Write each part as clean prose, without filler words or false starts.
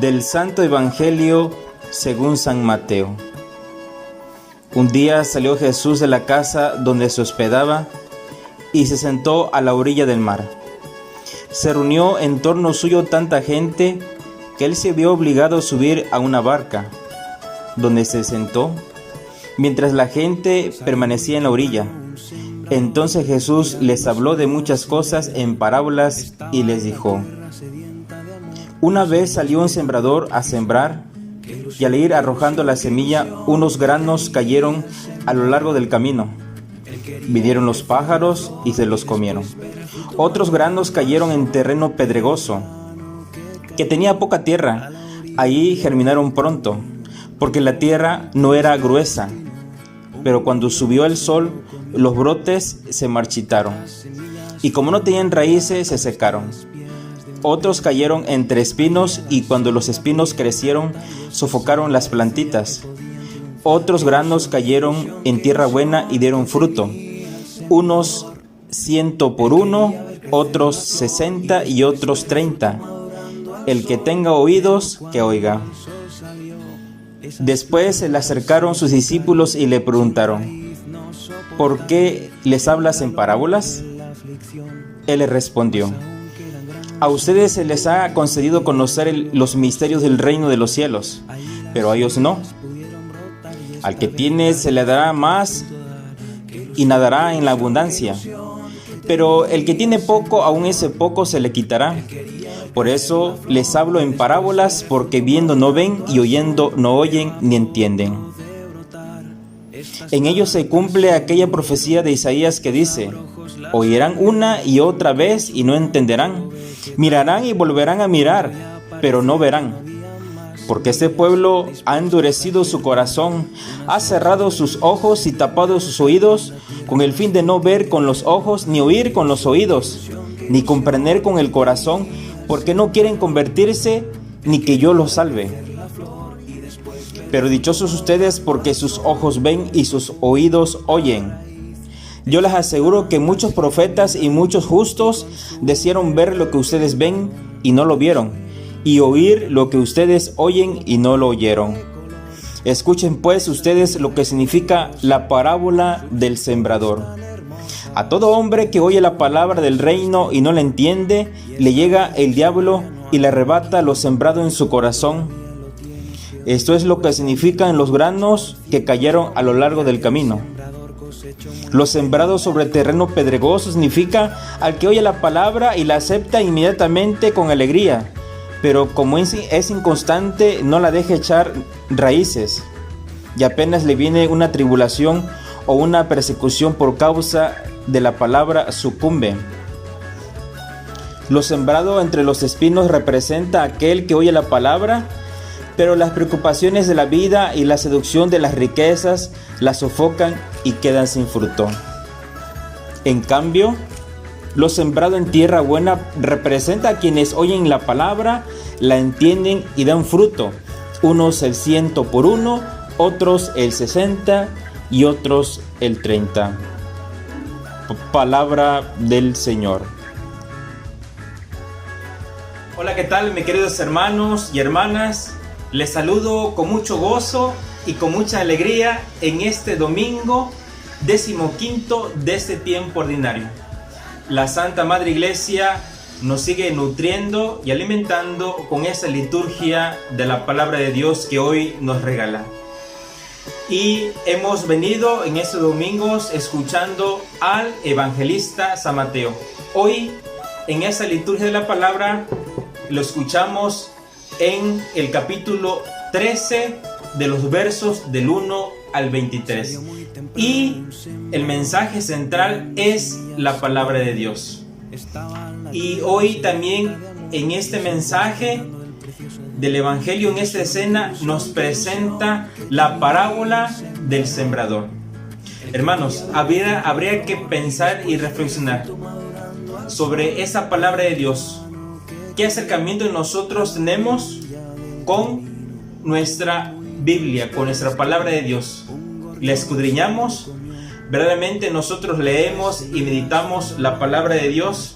Del Santo Evangelio según San Mateo. Un día salió Jesús de la casa donde se hospedaba y se sentó a la orilla del mar. Se reunió en torno suyo tanta gente que él se vio obligado a subir a una barca, donde se sentó, mientras la gente permanecía en la orilla. Entonces Jesús les habló de muchas cosas en parábolas y les dijo: Una vez salió un sembrador a sembrar, y al ir arrojando la semilla, unos granos cayeron a lo largo del camino. Vinieron los pájaros y se los comieron. Otros granos cayeron en terreno pedregoso, que tenía poca tierra. Allí germinaron pronto, porque la tierra no era gruesa. Pero cuando subió el sol, los brotes se marchitaron, y como no tenían raíces, se secaron. Otros cayeron entre espinos, y cuando los espinos crecieron, sofocaron las plantitas. Otros granos cayeron en tierra buena y dieron fruto, unos 100 por uno, otros 60 y otros 30. El que tenga oídos, que oiga. Después se le acercaron sus discípulos y le preguntaron: ¿Por qué les hablas en parábolas? Él les respondió: A ustedes se les ha concedido conocer los misterios del reino de los cielos, pero a ellos no. Al que tiene se le dará más y nadará en la abundancia, pero el que tiene poco, aún ese poco se le quitará. Por eso les hablo en parábolas, porque viendo no ven y oyendo no oyen ni entienden. En ellos se cumple aquella profecía de Isaías que dice: Oirán una y otra vez y no entenderán. Mirarán y volverán a mirar, pero no verán. Porque este pueblo ha endurecido su corazón, ha cerrado sus ojos y tapado sus oídos, con el fin de no ver con los ojos, ni oír con los oídos, ni comprender con el corazón, porque no quieren convertirse, ni que yo los salve. Pero dichosos ustedes, porque sus ojos ven y sus oídos oyen. Yo les aseguro que muchos profetas y muchos justos desearon ver lo que ustedes ven y no lo vieron, y oír lo que ustedes oyen y no lo oyeron. Escuchen pues ustedes lo que significa la parábola del sembrador. A todo hombre que oye la palabra del reino y no la entiende, le llega el diablo y le arrebata lo sembrado en su corazón. Esto es lo que significan los granos que cayeron a lo largo del camino. Lo sembrado sobre terreno pedregoso significa al que oye la palabra y la acepta inmediatamente con alegría, pero como es inconstante, no la deja echar raíces, y apenas le viene una tribulación o una persecución por causa de la palabra, sucumbe. Lo sembrado entre los espinos representa a aquel que oye la palabra, pero las preocupaciones de la vida y la seducción de las riquezas la sofocan y quedan sin fruto. En cambio, lo sembrado en tierra buena representa a quienes oyen la palabra, la entienden y dan fruto, unos el 100 por uno, otros el 60 y otros el 30. Palabra del Señor. Hola, ¿qué tal, mis queridos hermanos y hermanas? Les saludo con mucho gozo y con mucha alegría en este domingo 15 de este tiempo ordinario. La Santa Madre Iglesia nos sigue nutriendo y alimentando con esa liturgia de la palabra de Dios que hoy nos regala. Y hemos venido en estos domingos escuchando al evangelista San Mateo. Hoy, en esa liturgia de la palabra, lo escuchamos en el capítulo 13 de los versos del 1 al 23. Y el mensaje central es la palabra de Dios. Y hoy también en este mensaje del Evangelio, en esta escena, nos presenta la parábola del sembrador. Hermanos, habría que pensar y reflexionar sobre esa palabra de Dios. ¿Qué acercamiento nosotros tenemos con nuestra Biblia, con nuestra palabra de Dios? ¿La escudriñamos? ¿Verdaderamente nosotros leemos y meditamos la palabra de Dios?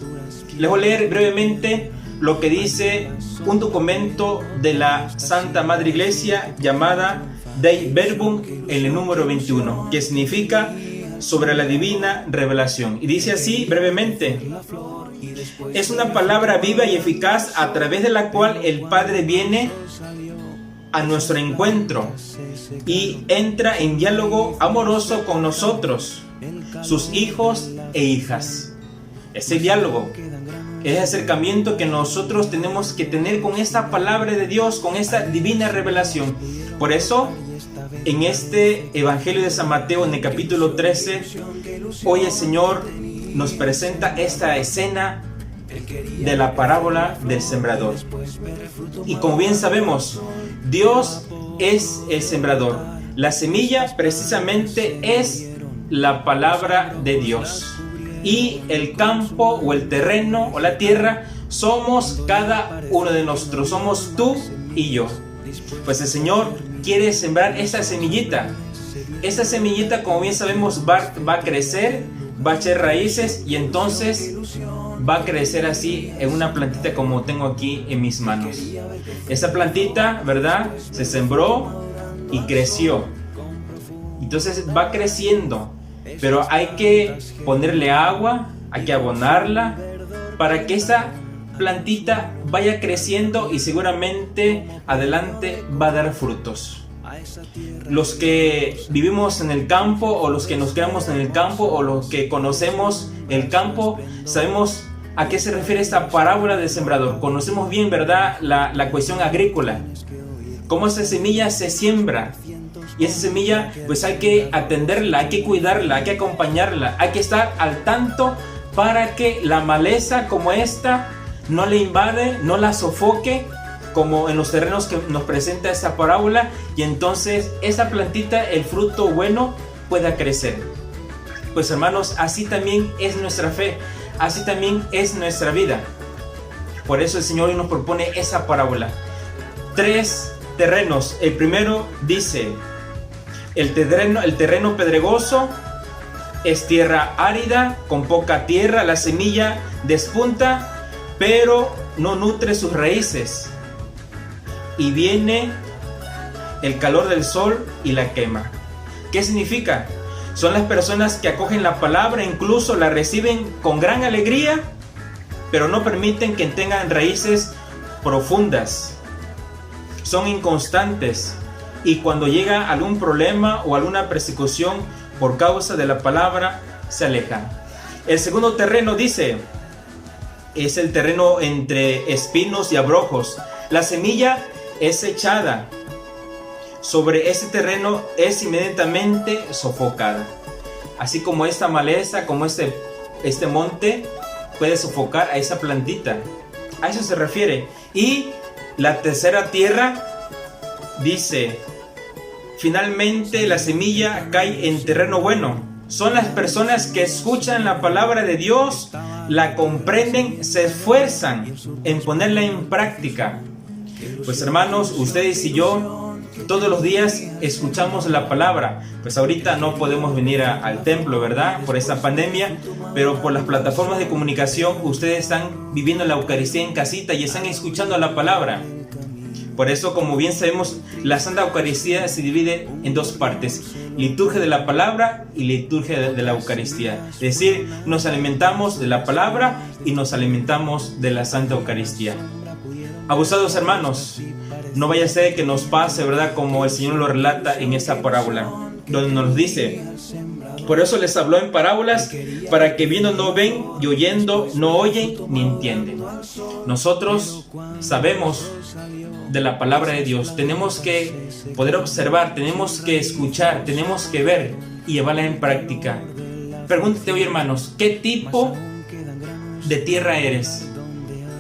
Les voy a leer brevemente lo que dice un documento de la Santa Madre Iglesia llamada Dei Verbum, el número 21, que significa sobre la divina revelación. Y dice así brevemente: es una palabra viva y eficaz a través de la cual el Padre viene a nuestro encuentro y entra en diálogo amoroso con nosotros, sus hijos e hijas. Ese diálogo, ese acercamiento que nosotros tenemos que tener con esta palabra de Dios, con esta divina revelación. Por eso, en este Evangelio de San Mateo, en el capítulo 13, hoy el Señor nos presenta esta escena de la parábola del sembrador. Y como bien sabemos, Dios es el sembrador. La semilla precisamente es la palabra de Dios. Y el campo o el terreno o la tierra somos cada uno de nosotros, somos tú y yo. Pues el Señor quiere sembrar esa semillita. Esa semillita, como bien sabemos, va a crecer, va a echar raíces y entonces va a crecer así en una plantita como tengo aquí en mis manos. Esa plantita, ¿verdad?, se sembró y creció. Entonces va creciendo, pero hay que ponerle agua, hay que abonarla para que esa plantita vaya creciendo y seguramente adelante va a dar frutos. Los que vivimos en el campo o los que nos criamos en el campo o los que conocemos el campo, sabemos a qué se refiere esta parábola del sembrador. Conocemos bien, ¿verdad?, la cuestión agrícola, cómo esa semilla se siembra. Y esa semilla pues hay que atenderla, hay que cuidarla, hay que acompañarla, hay que estar al tanto para que la maleza como esta no le invade, no la sofoque, como en los terrenos que nos presenta esta parábola, y entonces esa plantita, el fruto bueno, pueda crecer. Pues hermanos, así también es nuestra fe, así también es nuestra vida. Por eso el Señor hoy nos propone esa parábola. 3 terrenos. El primero dice: el terreno pedregoso es tierra árida, con poca tierra, la semilla despunta, pero no nutre sus raíces. Y viene el calor del sol y la quema. ¿Qué significa? Son las personas que acogen la palabra, incluso la reciben con gran alegría, pero no permiten que tengan raíces profundas. Son inconstantes. Y cuando llega algún problema o alguna persecución por causa de la palabra, se alejan. El segundo terreno dice, es el terreno entre espinos y abrojos. La semilla es echada sobre ese terreno, es inmediatamente sofocada. Así como esta maleza, como este monte puede sofocar a esa plantita. A eso se refiere. Y la tercera tierra dice: finalmente la semilla cae en terreno bueno. Son las personas que escuchan la palabra de Dios, la comprenden, se esfuerzan en ponerla en práctica. Pues hermanos, ustedes y yo todos los días escuchamos la palabra. Pues ahorita no podemos venir al templo, ¿verdad?, por esta pandemia, pero por las plataformas de comunicación ustedes están viviendo la Eucaristía en casita y están escuchando la palabra. Por eso, como bien sabemos, la Santa Eucaristía se divide en 2 partes: liturgia de la palabra y liturgia de la Eucaristía. Es decir, nos alimentamos de la palabra y nos alimentamos de la Santa Eucaristía. Abusados hermanos, no vaya a ser que nos pase, ¿verdad?, como el Señor lo relata en esta parábola, donde nos dice: por eso les habló en parábolas, para que viendo no ven y oyendo no oyen ni entienden. Nosotros sabemos de la palabra de Dios, tenemos que poder observar, tenemos que escuchar, tenemos que ver y llevarla en práctica. Pregúntate hoy, hermanos, ¿qué tipo de tierra eres?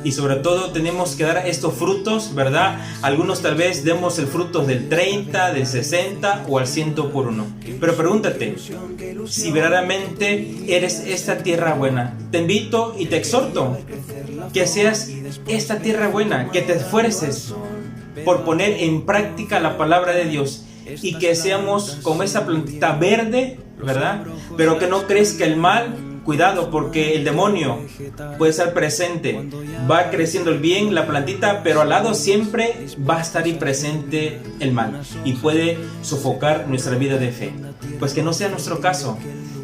Y sobre todo tenemos que dar estos frutos, ¿verdad? Algunos tal vez demos el fruto del 30, del 60 o al 100 por 1. Pero pregúntate si verdaderamente eres esta tierra buena. Te invito y te exhorto que seas esta tierra buena, que te esfuerces por poner en práctica la palabra de Dios y que seamos como esa plantita verde, ¿verdad? Pero que no crezca el mal, cuidado, porque el demonio puede estar presente. Va creciendo el bien, la plantita, pero al lado siempre va a estar ahí presente el mal y puede sofocar nuestra vida de fe. Pues que no sea nuestro caso,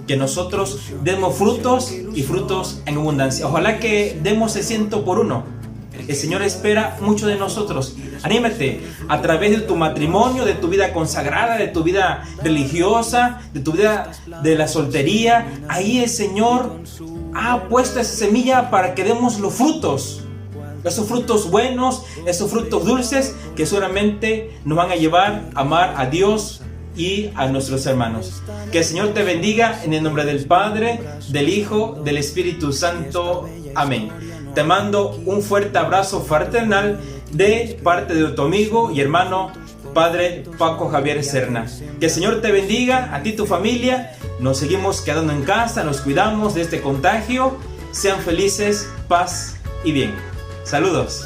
que nosotros demos frutos y frutos en abundancia. Ojalá que demos el 100 por 1. El Señor espera mucho de nosotros. Anímate a través de tu matrimonio, de tu vida consagrada, de tu vida religiosa, de tu vida de la soltería. Ahí el Señor ha puesto esa semilla para que demos los frutos. Esos frutos buenos, esos frutos dulces que seguramente nos van a llevar a amar a Dios y a nuestros hermanos. Que el Señor te bendiga en el nombre del Padre, del Hijo, del Espíritu Santo. Amén. Te mando un fuerte abrazo fraternal de parte de tu amigo y hermano Padre Paco Javier Serna. Que el Señor te bendiga, a ti y tu familia. Nos seguimos quedando en casa, nos cuidamos de este contagio. Sean felices, paz y bien. Saludos.